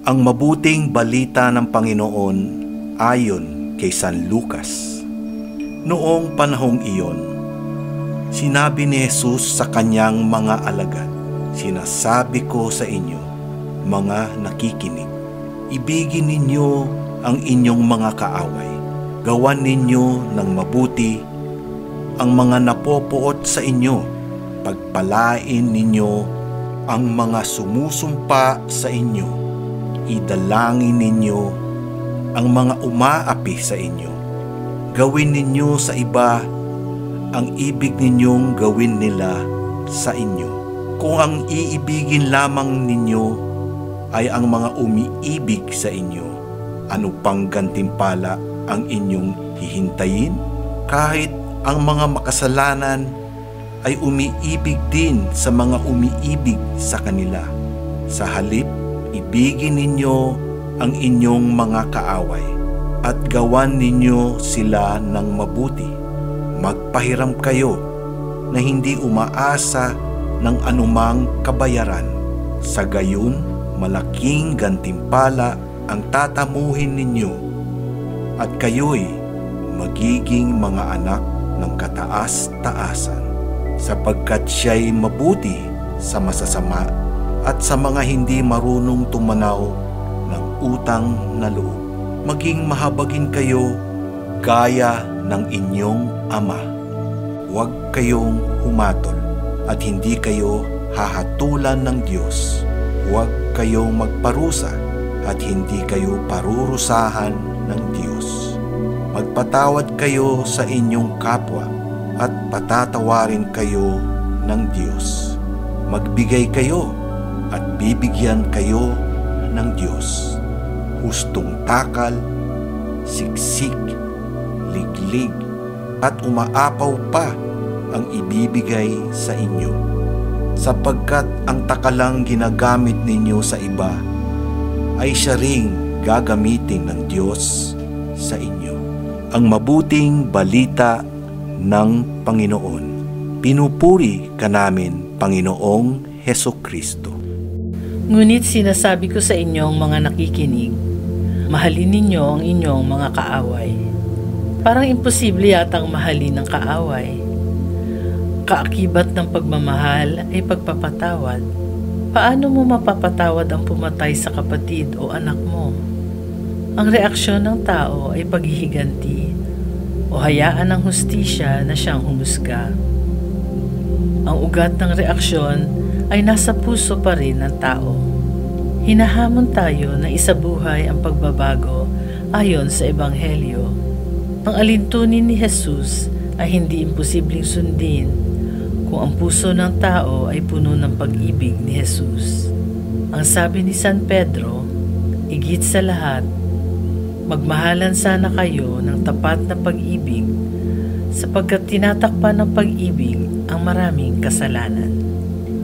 Ang mabuting balita ng Panginoon ayon kay San Lucas. Noong panahong iyon, sinabi ni Jesus sa kanyang mga alagad, "Sinasabi ko sa inyo, mga nakikinig, ibigin ninyo ang inyong mga kaaway. Gawan ninyo ng mabuti ang mga napopoot sa inyo. Pagpalain ninyo ang mga sumusumpa sa inyo. Idalangin ninyo ang mga umaapi sa inyo. Gawin ninyo sa iba ang ibig ninyong gawin nila sa inyo. Kung ang iibigin lamang ninyo ay ang mga umiibig sa inyo, ano pang gantimpala ang inyong hihintayin? Kahit ang mga makasalanan ay umiibig din sa mga umiibig sa kanila. Sa halip, ibigin ninyo ang inyong mga kaaway at gawan ninyo sila ng mabuti. Magpahiram kayo na hindi umaasa ng anumang kabayaran. Sa gayon, malaking gantimpala ang tatamuhin ninyo at kayo'y magiging mga anak ng kataas-taasan, sapagkat siya'y mabuti sa masasama at sa mga hindi marunong tumanaw ng utang na loob. Maging mahabagin kayo gaya ng inyong Ama. Huwag kayong humatol at hindi kayo hahatulan ng Diyos. Huwag kayong magparusa at hindi kayo parurusahan ng Diyos. Magpatawad kayo sa inyong kapwa at patatawarin kayo ng Diyos. Magbigay kayo at bibigyan kayo ng Diyos. Hustong takal, siksik, liglig, at umaapaw pa ang ibibigay sa inyo. Sapagkat ang takalang ginagamit ninyo sa iba ay siya ring gagamitin ng Diyos sa inyo. Ang mabuting balita ng Panginoon. Pinupuri ka namin, Panginoong Hesukristo. Ngunit sinasabi ko sa inyong mga nakikinig, mahalin ninyo ang inyong mga kaaway. Parang imposible yatang mahalin ng kaaway. Kaakibat ng pagmamahal ay pagpapatawad. Paano mo mapapatawad ang pumatay sa kapatid o anak mo? Ang reaksyon ng tao ay paghihiganti o hayaan ng hustisya na siyang humusga. Ang ugat ng reaksyon ay nasa puso pa rin ng tao. Hinahamon tayo na isabuhay ang pagbabago ayon sa Ebanghelyo. Ang alintunin ni Jesus ay hindi imposibleng sundin kung ang puso ng tao ay puno ng pag-ibig ni Jesus. Ang sabi ni San Pedro, higit sa lahat, magmahalan sana kayo ng tapat na pag-ibig sapagkat tinatakpan ng pag-ibig ang maraming kasalanan.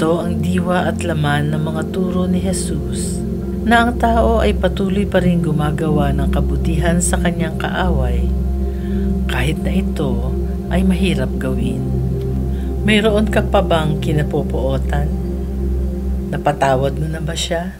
Ito ang diwa at laman ng mga turo ni Jesus na ang tao ay patuloy pa rin gumagawa ng kabutihan sa kanyang kaaway kahit na ito ay mahirap gawin. Mayroon ka pa bang kinapopootan? Napatawad mo na ba siya?